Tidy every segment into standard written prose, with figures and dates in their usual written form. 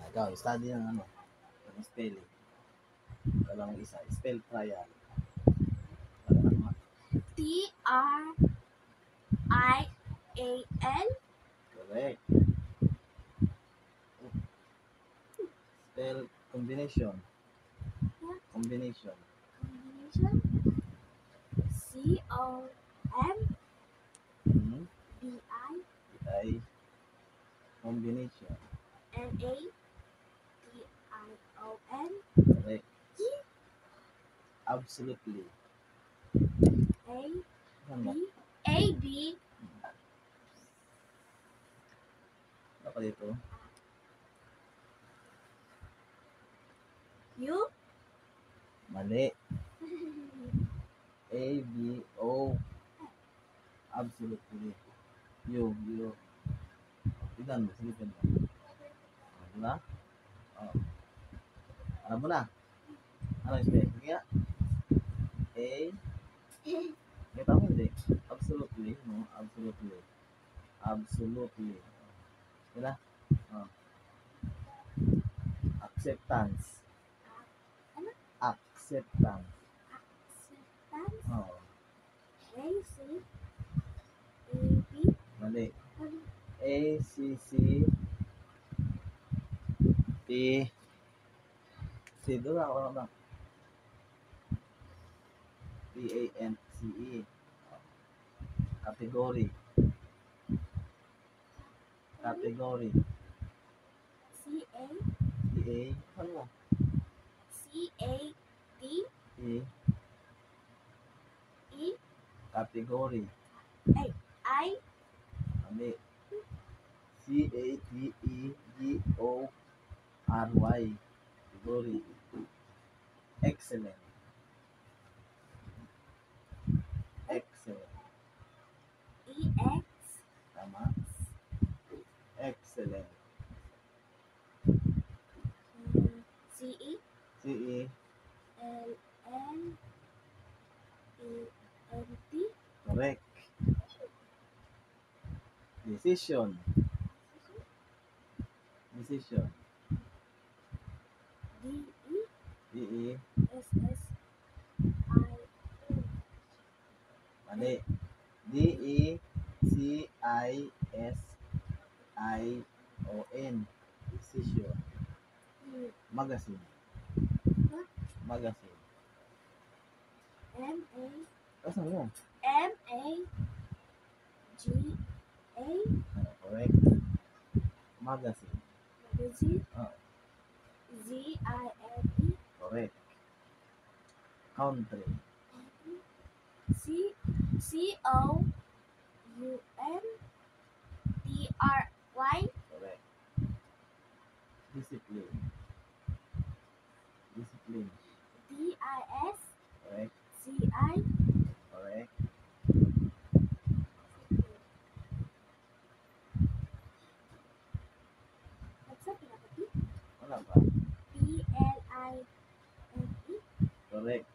Ikaw, study ng ano, ng spelling. Walang isa, spell trial. Para ano, Trial. correct. Spell combination. Combination. Combination. Mhm. COMBINATION. Ay, combination. Correct. Absolutely. Ano? AB. Ano ka dito? U. Mali. A, B, O. Absolutely. U. Tignan mo, silipin mo. Ano na? Oh. Alam mo na? Ano yung spell? Sige nga. A. Kita mo hindi? Absolutely. No? Absolutely. Absolutely. Sila? Oh. Acceptance. Ano? Acceptance. Acceptance. Oh. AC. Mali. Ano? A, C, C, T, C, doon ako na. T, A, N, C, E. Category. Category. CA. C, A. Ano mo? CAT. E. E. Category. I. Mali. Category. Category. Excellent. Excellent. EX. Tama? Excellent. CE. CE. LNENT. Correct. Decision. Decision. DE. DE. SSIN. Mali. DECISION. Decision. Magazine. Magazine. MA. Asan mo? MAGA. Correct. Magazine. Magazine. Oh, ZINE. correct. Country. COUNTRY. Correct. Discipline. Discipline. Correct. DISCI. Correct. Wala pa. PLINE. Correct.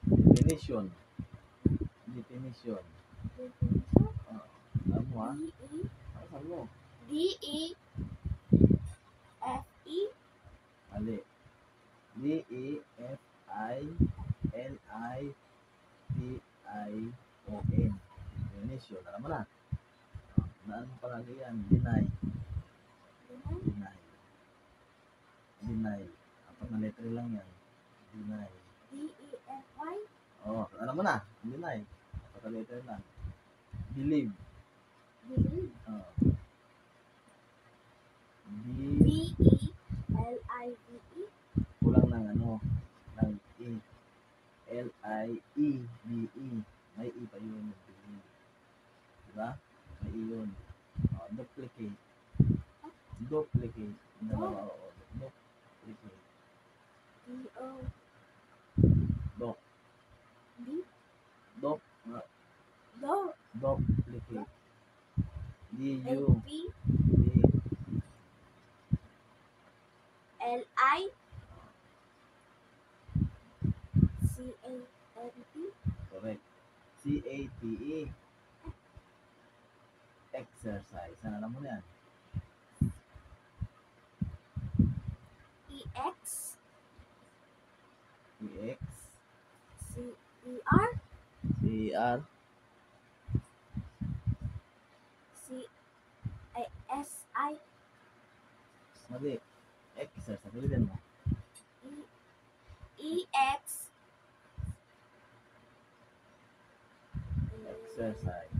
Definition. Definition. Oh, alam mo ha? Asan mo? DEFE. Mali. DEFINITION. Definition. Alam mo na. Oh, naan mo palagi yan? Deny. Deny. Deny. Apat na letter lang yan. Deny. DEFY. Oh, alam mo na. Deny. Apat na letter lang. Believe. Believe. Oh. BELIVE. Kulang ng ano, ng E. LIEVE. May E pa yun. Diba? May E yun. Oh, duplicate. Duplicate. Dalawa. Oo. Duplicate. DO. Doc. D. Doc. Do. Duplicate. DU. LP. D. LI. CANT. Correct. CATE. Exercise. Ano alam mo na yan? X EX, CER CR, SI mali. Exercise, sabihin mo. EX Exercise.